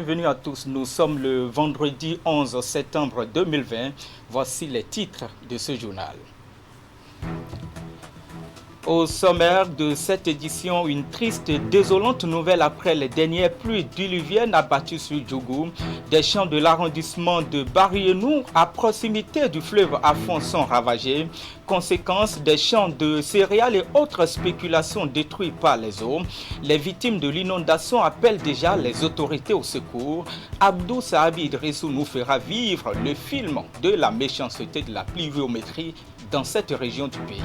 bienvenue à tous. Nous sommes le vendredi 11 septembre 2020. Voici les titres de ce journal. Au sommaire de cette édition, une triste et désolante nouvelle après les dernières pluies diluviennes abattues sur Djougou. Des champs de l'arrondissement de Barienou, à proximité du fleuve Afon, sont ravagés. Conséquence des champs de céréales et autres spéculations détruits par les eaux. Les victimes de l'inondation appellent déjà les autorités au secours. Abdou Sahabi Idrissou nous fera vivre le film de la méchanceté de la pluviométrie dans cette région du pays.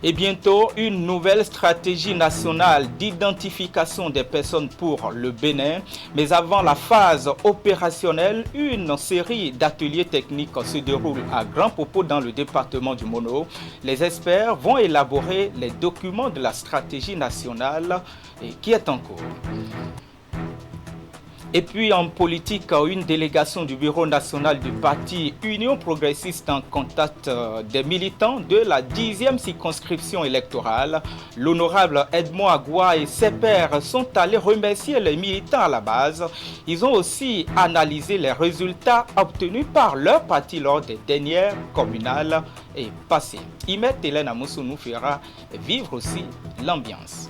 Et bientôt, une nouvelle stratégie nationale d'identification des personnes pour le Bénin. Mais avant la phase opérationnelle, une série d'ateliers techniques se déroule à Grand Popo dans le département du Mono. Les experts vont élaborer les documents de la stratégie nationale qui est en cours. Et puis en politique, une délégation du bureau national du parti Union progressiste en contact des militants de la 10e circonscription électorale. L'honorable Edmond Agua et ses pairs sont allés remercier les militants à la base. Ils ont aussi analysé les résultats obtenus par leur parti lors des dernières communales et passées. Imet Hélène Amoussou nous fera vivre aussi l'ambiance.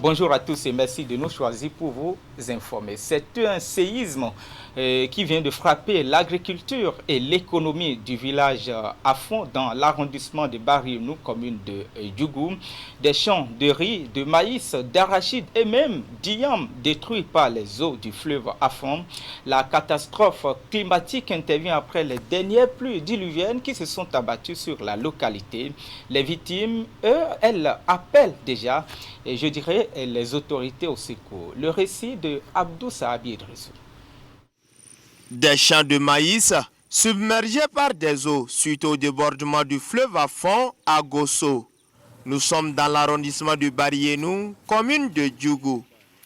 Bonjour à tous et merci de nous choisir pour vous informer. C'est un séisme qui vient de frapper l'agriculture et l'économie du village Afon dans l'arrondissement de Barienou, commune de Djougou. Des champs de riz, de maïs, d'arachide et même d'igname détruits par les eaux du fleuve Afon. La catastrophe climatique intervient après les dernières pluies diluviennes qui se sont abattues sur la localité. Les victimes, elles appellent déjà, et je dirais, les autorités au secours. Le récit de Abdou Sahabi Idrissou. Des champs de maïs submergés par des eaux suite au débordement du fleuve Afon à Gosso. Nous sommes dans l'arrondissement de Barienou, commune de Djougou.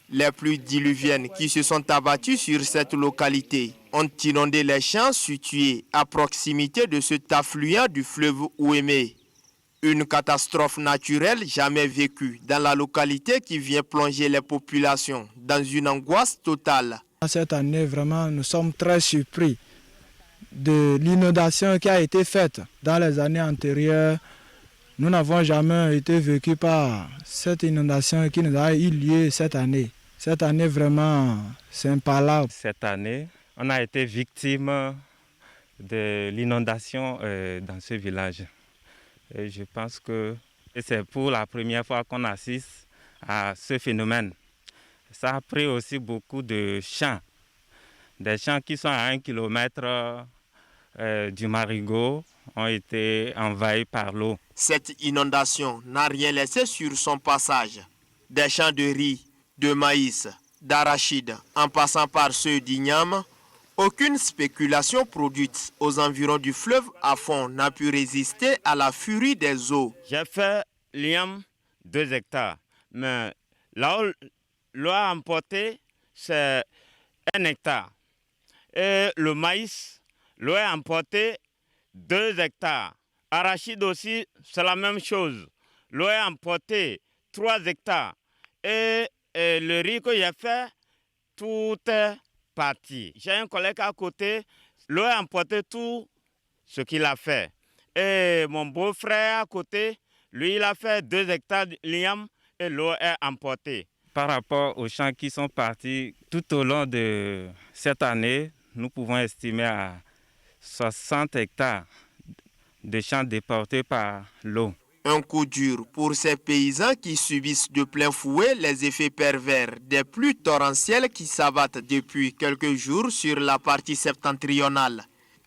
Les pluies diluviennes qui se sont abattues sur cette localité ont inondé les champs situés à proximité de cet affluent du fleuve Ouémé. Une catastrophe naturelle jamais vécue dans la localité qui vient plonger les populations dans une angoisse totale. Cette année, vraiment, nous sommes très surpris de l'inondation qui a été faite dans les années antérieures. Nous n'avons jamais été vécus par cette inondation qui nous a eu lieu cette année. Cette année, vraiment, c'est impalable. Cette année, on a été victime de l'inondation dans ce village. Et je pense que c'est pour la première fois qu'on assiste à ce phénomène. Ça a pris aussi beaucoup de champs, des champs qui sont à 1 kilomètre du marigot ont été envahis par l'eau. Cette inondation n'a rien laissé sur son passage. Des champs de riz, de maïs, d'arachide, en passant par ceux d'igname, aucune spéculation produite aux environs du fleuve Afon n'a pu résister à la furie des eaux. J'ai fait l'igname 2 hectares, mais là où l'eau a emporté, c'est 1 hectare. Et le maïs, l'eau a emporté 2 hectares. Arachide aussi, c'est la même chose. L'eau a emporté 3 hectares. Et le riz que j'ai fait, tout est parti. J'ai un collègue à côté, l'eau a emporté tout ce qu'il a fait. Et mon beau-frère à côté, lui, il a fait 2 hectares de liam et l'eau est emportée. Par rapport aux champs qui sont partis tout au long de cette année, nous pouvons estimer à 60 hectares de champs déportés par l'eau. Un coup dur pour ces paysans qui subissent de plein fouet les effets pervers des pluies torrentielles qui s'abattent depuis quelques jours sur la partie septentrionale.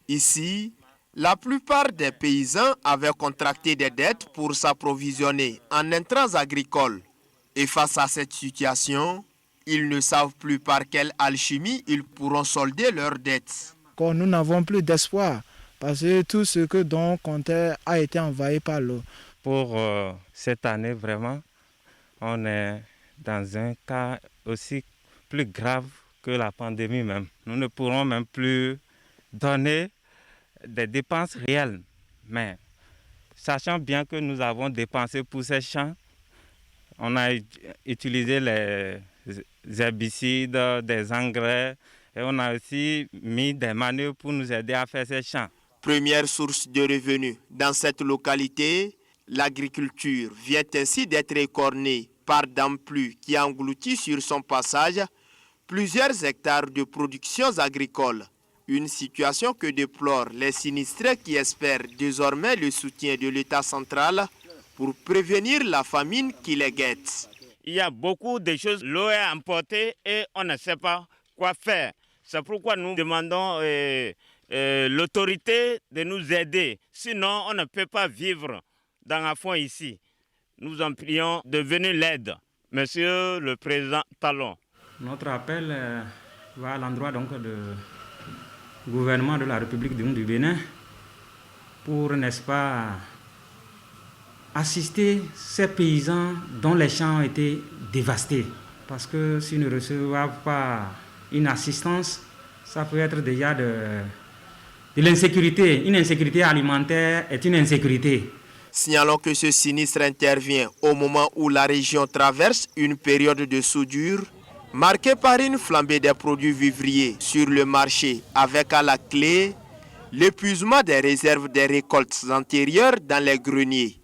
Ici, la plupart des paysans avaient contracté des dettes pour s'approvisionner en intrants agricoles. Et face à cette situation, ils ne savent plus par quelle alchimie ils pourront solder leurs dettes. Quand nous n'avons plus d'espoir, parce que tout ce que donc comptait a été envahi par l'eau. Pour cette année, vraiment, on est dans un cas aussi plus grave que la pandémie même. Nous ne pourrons même plus donner des dépenses réelles. Mais sachant bien que nous avons dépensé pour ces champs On a utilisé les herbicides, des engrais et on a aussi mis des manœuvres pour nous aider à faire ces champs. Première source de revenus dans cette localité, l'agriculture vient ainsi d'être écornée par Damplu qui a englouti sur son passage plusieurs hectares de productions agricoles. Une situation que déplorent les sinistrés qui espèrent désormais le soutien de l'État central pour prévenir la famine qui les guette. Il y a beaucoup de choses, l'eau est emportée et on ne sait pas quoi faire. C'est pourquoi nous demandons l'autorité de nous aider. Sinon, on ne peut pas vivre dans la foi ici. Nous en prions de venir l'aide. Monsieur le Président Talon. Notre appel va à l'endroit donc du gouvernement de la République du Bénin pour, n'est-ce pas, assister ces paysans dont les champs ont été dévastés. Parce que s'ils ne reçoivent pas une assistance, ça peut être déjà de l'insécurité. Une insécurité alimentaire est une insécurité. Signalons que ce sinistre intervient au moment où la région traverse une période de soudure marquée par une flambée des produits vivriers sur le marché, avec à la clé l'épuisement des réserves des récoltes antérieures dans les greniers.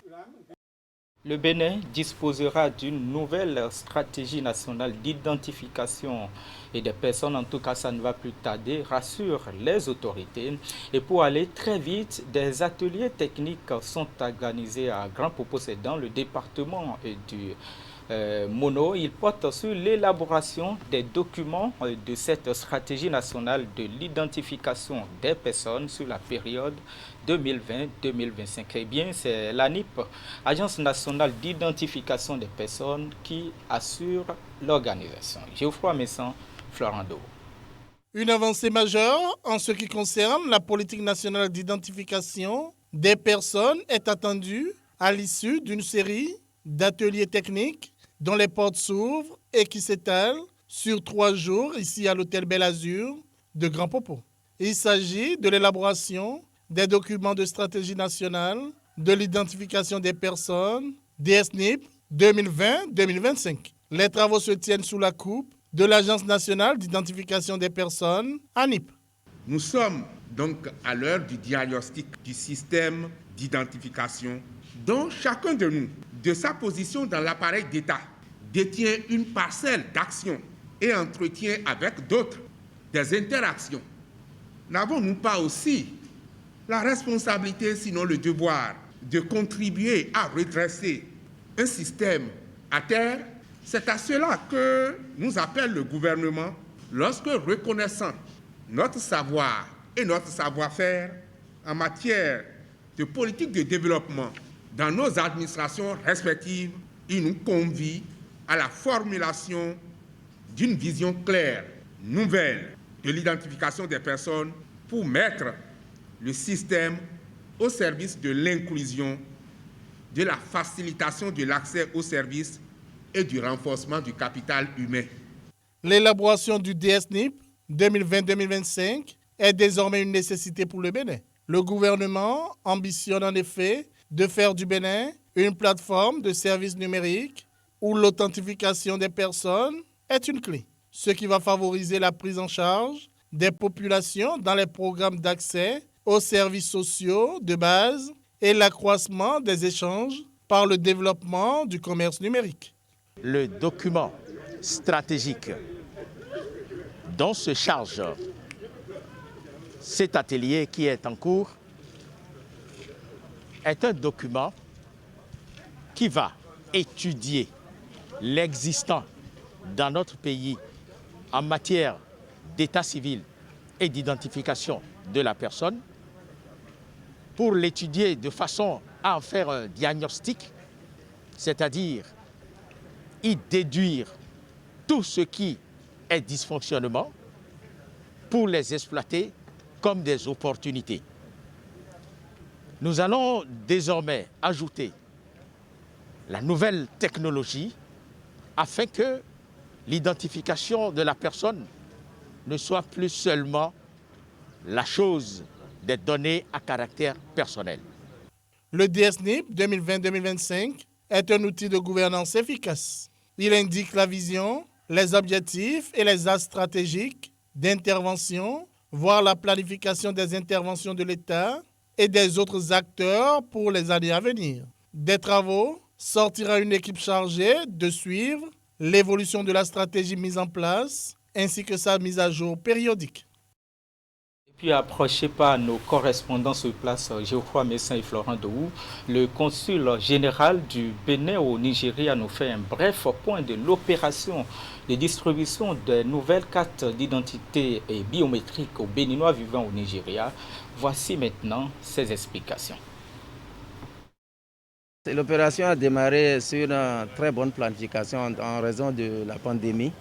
Le Bénin disposera d'une nouvelle stratégie nationale d'identification et des personnes, en tout cas ça ne va plus tarder, rassure les autorités. Et pour aller très vite, des ateliers techniques sont organisés à Grand-Popo, c'est dans le département du Mono. Il porte sur l'élaboration des documents de cette stratégie nationale de l'identification des personnes sur la période 2020-2025. Eh bien, c'est l'ANIP, Agence nationale d'identification des personnes, qui assure l'organisation. Geoffroy Messan, Florando. Une avancée majeure en ce qui concerne la politique nationale d'identification des personnes est attendue à l'issue d'une série d'ateliers techniques dont les portes s'ouvrent et qui s'étalent sur 3 jours ici à l'hôtel Bel Azur de Grand-Popo. Il s'agit de l'élaboration des documents de stratégie nationale de l'identification des personnes, DSNIP 2020-2025. Les travaux se tiennent sous la coupe de l'Agence nationale d'identification des personnes, ANIP. Nous sommes donc à l'heure du diagnostic du système d'identification dont chacun de nous, de sa position dans l'appareil d'État, détient une parcelle d'action et entretient avec d'autres des interactions. N'avons-nous pas aussi la responsabilité, sinon le devoir, de contribuer à redresser un système à terre? C'est à cela que nous appelle le gouvernement lorsque, reconnaissant notre savoir et notre savoir-faire en matière de politique de développement dans nos administrations respectives, il nous convie à la formulation d'une vision claire, nouvelle de l'identification des personnes pour mettre le système au service de l'inclusion, de la facilitation de l'accès aux services et du renforcement du capital humain. L'élaboration du DSNIP 2020-2025 est désormais une nécessité pour le Bénin. Le gouvernement ambitionne en effet de faire du Bénin une plateforme de services numériques où l'authentification des personnes est une clé, ce qui va favoriser la prise en charge des populations dans les programmes d'accès aux services sociaux de base et l'accroissement des échanges par le développement du commerce numérique. Le document stratégique dont se charge cet atelier qui est en cours est un document qui va étudier l'existant dans notre pays en matière d'état civil et d'identification de la personne, pour l'étudier de façon à en faire un diagnostic, c'est-à-dire y déduire tout ce qui est dysfonctionnement pour les exploiter comme des opportunités. Nous allons désormais ajouter la nouvelle technologie afin que l'identification de la personne ne soit plus seulement la chose des données à caractère personnel. Le DSNIP 2020-2025 est un outil de gouvernance efficace. Il indique la vision, les objectifs et les axes stratégiques d'intervention, voire la planification des interventions de l'État et des autres acteurs pour les années à venir. Des travaux sortira une équipe chargée de suivre l'évolution de la stratégie mise en place ainsi que sa mise à jour périodique. Puis approché par nos correspondants sur place, Geoffroy Messin et Florent Dehou, le consul général du Bénin au Nigeria nous fait un bref point de l'opération de distribution de nouvelles cartes d'identité et biométriques aux Béninois vivant au Nigeria. Voici maintenant ses explications. L'opération a démarré sur une très bonne planification en raison de la pandémie.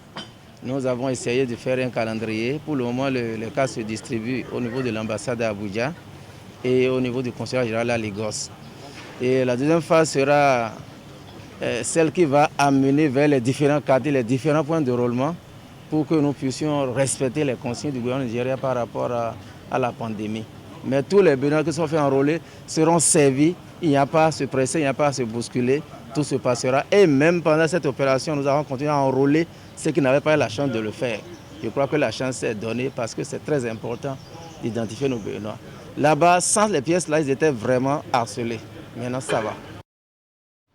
Nous avons essayé de faire un calendrier. Pour le moment, les cartes se distribuent au niveau de l'ambassade à Abuja et au niveau du consulat général à Lagos. Et la deuxième phase sera celle qui va amener vers les différents quartiers, les différents points de roulement pour que nous puissions respecter les consignes du gouvernement nigérien par rapport à la pandémie. Mais tous les Béninois qui sont fait enrôler seront servis. Il n'y a pas à se presser, il n'y a pas à se bousculer. Tout se passera. Et même pendant cette opération, nous avons continué à enrôler ceux qui n'avaient pas eu la chance de le faire. Je crois que la chance est donnée parce que c'est très important d'identifier nos Béninois. Là-bas, sans les pièces, là, ils étaient vraiment harcelés. Maintenant, ça va.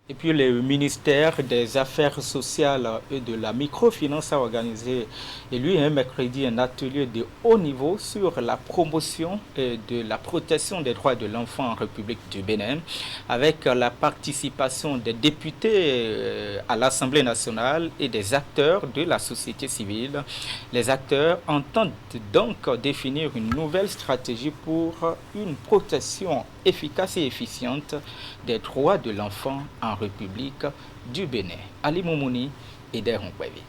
Et puis le ministère des Affaires sociales et de la microfinance a organisé, et lui, un mercredi, un atelier de haut niveau sur la promotion et de la protection des droits de l'enfant en République du Bénin, avec la participation des députés à l'Assemblée nationale et des acteurs de la société civile. Les acteurs entendent donc définir une nouvelle stratégie pour une protection efficace et efficiente des droits de l'enfant en République du Bénin. Ali Moumouni et Deron Kwevi.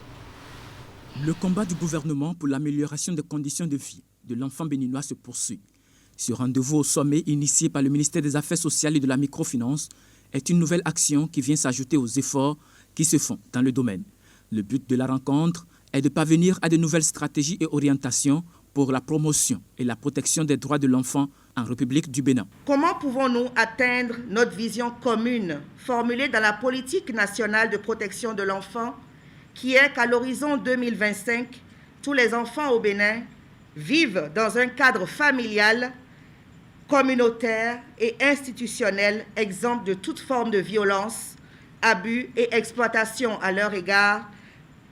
Le combat du gouvernement pour l'amélioration des conditions de vie de l'enfant béninois se poursuit. Ce rendez-vous au sommet initié par le ministère des Affaires sociales et de la microfinance est une nouvelle action qui vient s'ajouter aux efforts qui se font dans le domaine. Le but de la rencontre est de parvenir à de nouvelles stratégies et orientations pour la promotion et la protection des droits de l'enfant en République du Bénin. Comment pouvons-nous atteindre notre vision commune formulée dans la politique nationale de protection de l'enfant qui est qu'à l'horizon 2025, tous les enfants au Bénin vivent dans un cadre familial, communautaire et institutionnel exempt de toute forme de violence, abus et exploitation à leur égard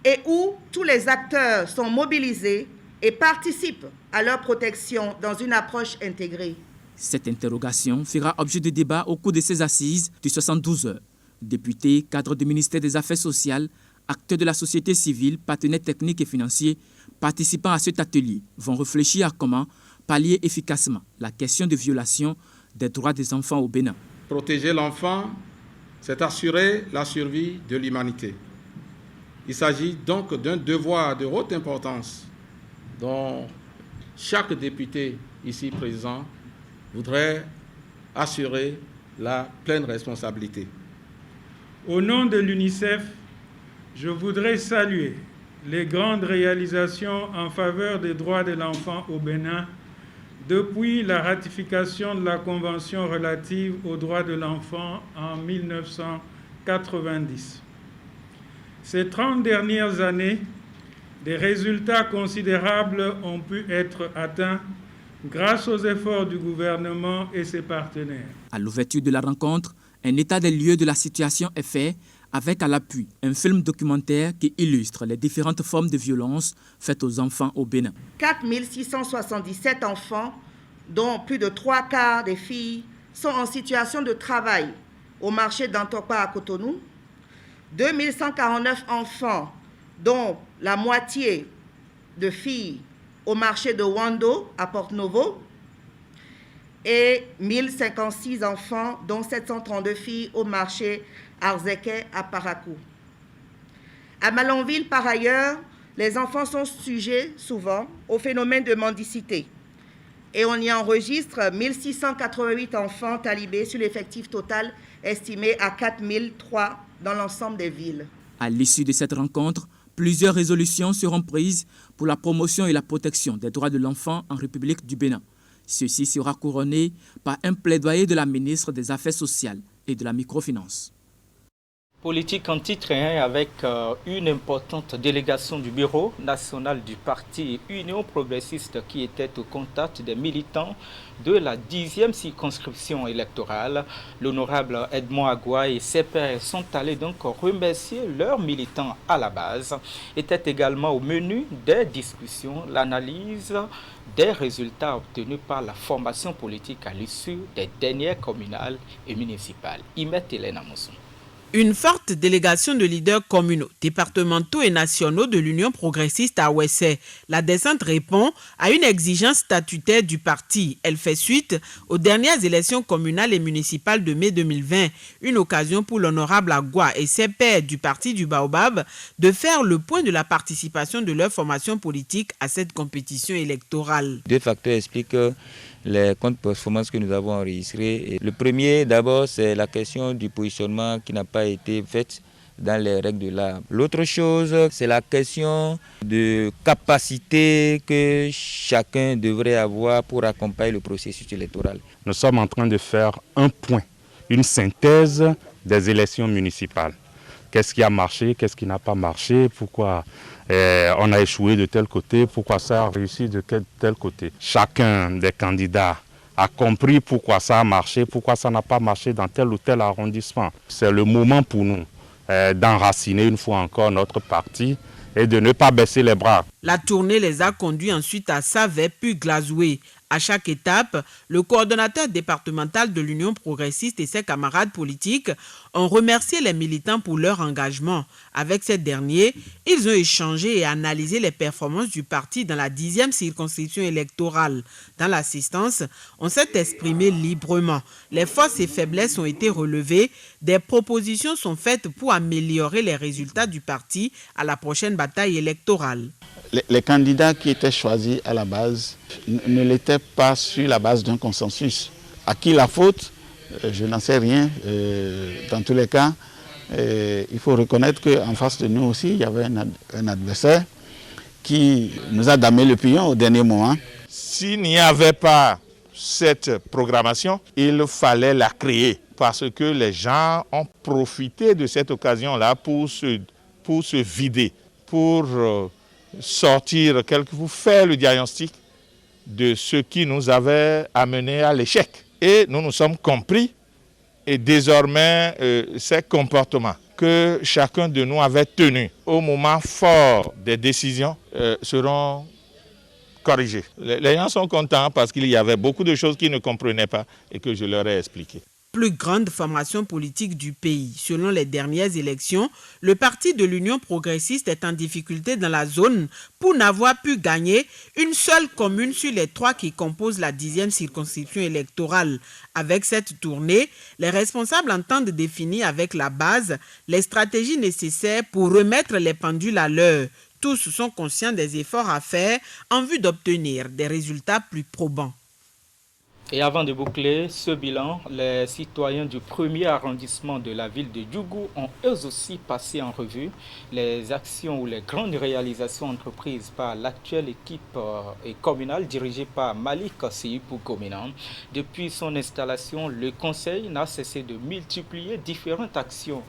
et où tous les acteurs sont mobilisés et participent à leur protection dans une approche intégrée. Cette interrogation fera objet de débat au cours de ces assises de 72 heures. Députés, cadres du ministère des Affaires sociales, acteurs de la société civile, partenaires techniques et financiers participant à cet atelier vont réfléchir à comment pallier efficacement la question de violation des droits des enfants au Bénin. Protéger l'enfant, c'est assurer la survie de l'humanité. Il s'agit donc d'un devoir de haute importance dont chaque député ici présent voudrait assurer la pleine responsabilité. Au nom de l'UNICEF, je voudrais saluer les grandes réalisations en faveur des droits de l'enfant au Bénin depuis la ratification de la Convention relative aux droits de l'enfant en 1990. Ces 30 dernières années, des résultats considérables ont pu être atteints grâce aux efforts du gouvernement et ses partenaires. À l'ouverture de la rencontre, un état des lieux de la situation est fait avec à l'appui un film documentaire qui illustre les différentes formes de violence faites aux enfants au Bénin. 4 677 enfants, dont plus de 3 quarts des filles, sont en situation de travail au marché d'Antokpa à Cotonou. 2 149 enfants, dont la moitié de filles au marché de Wando à Porto-Novo et 1056 enfants, dont 732 filles au marché Arzeke à Parakou. À Malanville, par ailleurs, les enfants sont sujets souvent au phénomène de mendicité et on y enregistre 1688 enfants talibés sur l'effectif total estimé à 4003 dans l'ensemble des villes. À l'issue de cette rencontre, plusieurs résolutions seront prises pour la promotion et la protection des droits de l'enfant en République du Bénin. Ceci sera couronné par un plaidoyer de la ministre des Affaires sociales et de la microfinance. Politique en titre avec une importante délégation du bureau national du parti Union progressiste qui était au contact des militants de la 10e circonscription électorale. L'honorable Edmond Agua et ses pairs sont allés donc remercier leurs militants à la base. Était également au menu des discussions l'analyse des résultats obtenus par la formation politique à l'issue des dernières communales et municipales. Imet Hélène Amousson. Une forte délégation de leaders communaux, départementaux et nationaux de l'Union progressiste à Ouessé. La descente répond à une exigence statutaire du parti. Elle fait suite aux dernières élections communales et municipales de mai 2020. Une occasion pour l'honorable Agua et ses pairs du parti du Baobab de faire le point de la participation de leur formation politique à cette compétition électorale. Deux facteurs expliquent les contre-performances que nous avons enregistrées. Le premier, d'abord, c'est la question du positionnement qui n'a pas été fait dans les règles de l'art. L'autre chose, c'est la question de capacité que chacun devrait avoir pour accompagner le processus électoral. Nous sommes en train de faire un point, une synthèse des élections municipales. Qu'est-ce qui a marché, qu'est-ce qui n'a pas marché, pourquoi on a échoué de tel côté, pourquoi ça a réussi de tel côté. Chacun des candidats a compris pourquoi ça a marché, pourquoi ça n'a pas marché dans tel ou tel arrondissement. C'est le moment pour nous d'enraciner une fois encore notre parti et de ne pas baisser les bras. La tournée les a conduits ensuite à Savet puis Glazoué. À chaque étape, le coordonnateur départemental de l'Union progressiste et ses camarades politiques ont remercié les militants pour leur engagement. Avec ces derniers, ils ont échangé et analysé les performances du parti dans la 10e circonscription électorale. Dans l'assistance, on s'est exprimé librement. Les forces et faiblesses ont été relevées. Des propositions sont faites pour améliorer les résultats du parti à la prochaine bataille électorale. Les candidats qui étaient choisis à la base ne l'étaient pas sur la base d'un consensus. À qui la faute? Je n'en sais rien. Dans tous les cas, il faut reconnaître qu'en face de nous aussi, il y avait un adversaire qui nous a damé le pion au dernier moment. S'il n'y avait pas cette programmation, il fallait la créer parce que les gens ont profité de cette occasion-là pour se vider, pour sortir, pour faire le diagnostic de ce qui nous avait amené à l'échec. Et nous nous sommes compris et désormais ces comportements que chacun de nous avait tenus au moment fort des décisions seront corrigés. Les gens sont contents parce qu'il y avait beaucoup de choses qu'ils ne comprenaient pas et que je leur ai expliquées. Plus grande formation politique du pays. Selon les dernières élections, le parti de l'Union progressiste est en difficulté dans la zone pour n'avoir pu gagner une seule commune sur les 3 qui composent la 10e circonscription électorale. Avec cette tournée, les responsables entendent définir avec la base les stratégies nécessaires pour remettre les pendules à l'heure. Tous sont conscients des efforts à faire en vue d'obtenir des résultats plus probants. Et avant de boucler ce bilan, les citoyens du premier arrondissement de la ville de Djougou ont eux aussi passé en revue les actions ou les grandes réalisations entreprises par l'actuelle équipe communale dirigée par Malik Seyipou Kominan. Depuis son installation, le conseil n'a cessé de multiplier différentes actions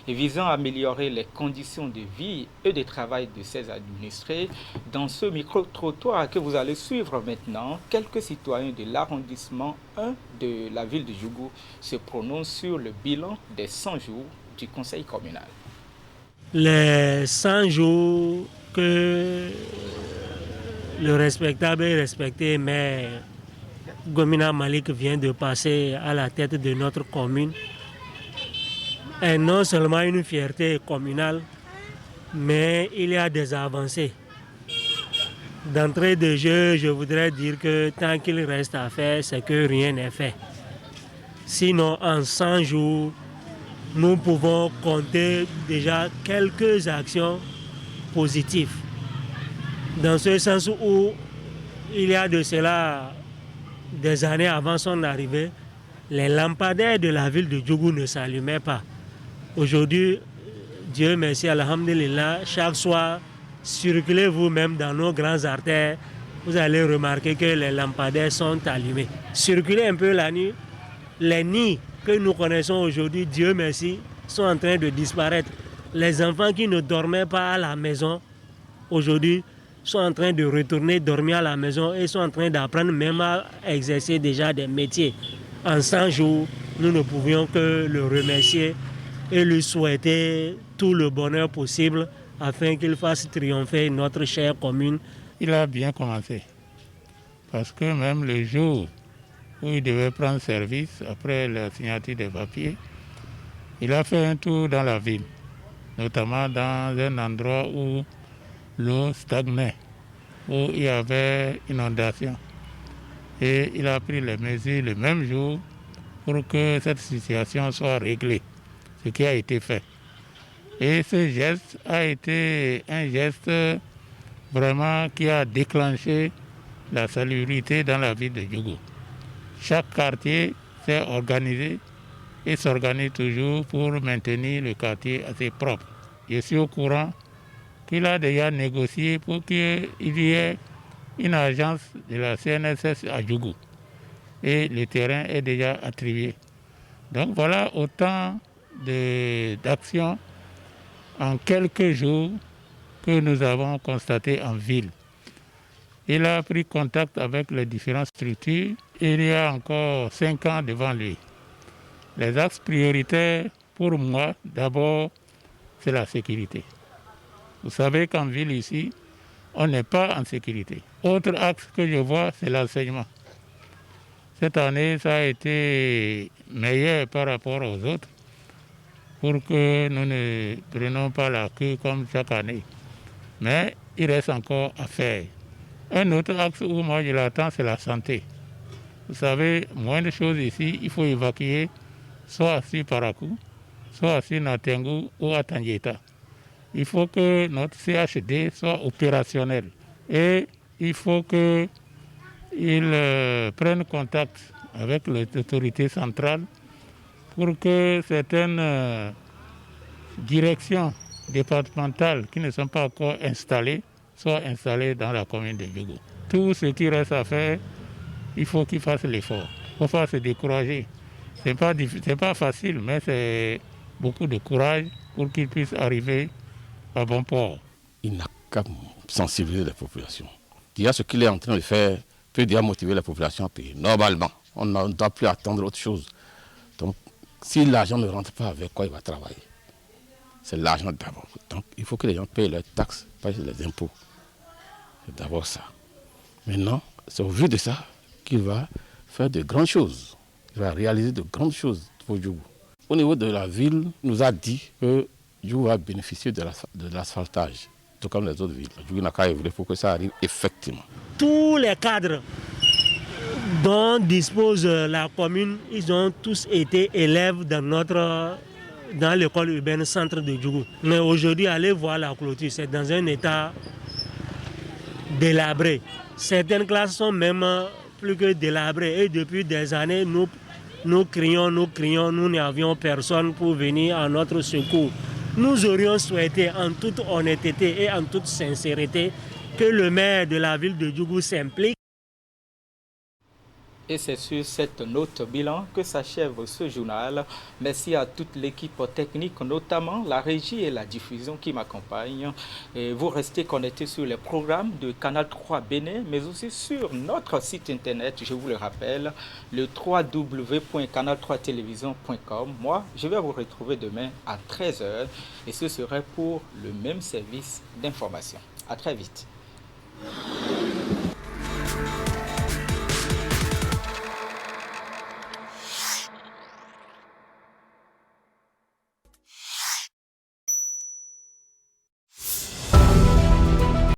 visant à améliorer les conditions de vie et de travail de ses administrés. Dans ce micro-trottoir que vous allez suivre maintenant, quelques citoyens de l'arrondissement 1 de la ville de Djougou se prononcent sur le bilan des 100 jours du conseil communal. Les 100 jours que le respectable et respecté maire Gomina Malik vient de passer à la tête de notre commune est non seulement une fierté communale, mais il y a des avancées. D'entrée de jeu, je voudrais dire que tant qu'il reste à faire, c'est que rien n'est fait. Sinon, en 100 jours, nous pouvons compter déjà quelques actions positives. Dans ce sens où il y a de cela des années avant son arrivée, les lampadaires de la ville de Djougou ne s'allumaient pas. Aujourd'hui, Dieu merci, alhamdulillah, chaque soir, circulez vous-même dans nos grands artères, vous allez remarquer que les lampadaires sont allumés. Circulez un peu la nuit, les nids que nous connaissons aujourd'hui, Dieu merci, sont en train de disparaître. Les enfants qui ne dormaient pas à la maison, aujourd'hui, sont en train de retourner dormir à la maison et sont en train d'apprendre même à exercer déjà des métiers. En 100 jours, nous ne pouvions que le remercier et lui souhaiter tout le bonheur possible afin qu'il fasse triompher notre chère commune. Il a bien commencé, parce que même le jour où il devait prendre service, après la signature des papiers, il a fait un tour dans la ville, notamment dans un endroit où l'eau stagnait, où il y avait inondation. Et il a pris les mesures le même jour pour que cette situation soit réglée, ce qui a été fait. Et ce geste a été un geste vraiment qui a déclenché la salubrité dans la ville de Djougou. Chaque quartier s'est organisé et s'organise toujours pour maintenir le quartier assez propre. Je suis au courant qu'il a déjà négocié pour qu'il y ait une agence de la CNSS à Djougou. Et le terrain est déjà attribué. Donc voilà autant d'actions en quelques jours que nous avons constaté en ville. Il a pris contact avec les différentes structures. Il y a encore 5 ans devant lui. Les axes prioritaires pour moi, d'abord, c'est la sécurité. Vous savez qu'en ville ici, on n'est pas en sécurité. Autre axe que je vois, c'est l'enseignement. Cette année, ça a été meilleur par rapport aux autres pour que nous ne prenions pas la queue comme chaque année. Mais il reste encore à faire. Un autre axe où moi je l'attends, c'est la santé. Vous savez, moins de choses ici, il faut évacuer soit à Paracou, soit à Natengu ou à Tandieta. Il faut que notre CHD soit opérationnel et il faut qu'il prenne contact avec les autorités centrales pour que certaines directions départementales qui ne sont pas encore installées soient installées dans la commune de Djougou. Tout ce qui reste à faire, il faut qu'ils fassent l'effort. Il ne faut pas se décourager. Ce n'est pas facile, mais c'est beaucoup de courage pour qu'ils puissent arriver à bon port. Il n'a qu'à sensibiliser la population. Déjà, ce qu'il est en train de faire peut déjà motiver la population à payer. Normalement, on ne doit plus attendre autre chose. Donc, si l'argent ne rentre pas, avec quoi il va travailler? C'est l'argent d'abord. Donc, il faut que les gens payent leurs taxes, payent les impôts. C'est d'abord ça. Maintenant, c'est au vu de ça qu'il va faire de grandes choses. Il va réaliser de grandes choses pour Djougou. Au niveau de la ville, il nous a dit que Djougou va bénéficier de l'asphaltage, tout comme les autres villes. Djougou n'a qu'à œuvrer pour que ça arrive effectivement. Tous les cadres dont dispose la commune, ils ont tous été élèves dans l'école urbaine centre de Djougou. Mais aujourd'hui, allez voir la clôture, c'est dans un état délabré. Certaines classes sont même plus que délabrées. Et depuis des années, nous crions, nous n'avions personne pour venir à notre secours. Nous aurions souhaité en toute honnêteté et en toute sincérité que le maire de la ville de Djougou s'implique. Et c'est sur cette note bilan que s'achève ce journal. Merci à toute l'équipe technique, notamment la régie et la diffusion qui m'accompagnent. Vous restez connectés sur les programmes de Canal 3 Bénin, mais aussi sur notre site internet, je vous le rappelle, le www.canal3television.com. Moi, je vais vous retrouver demain à 13h et ce serait pour le même service d'information. À très vite.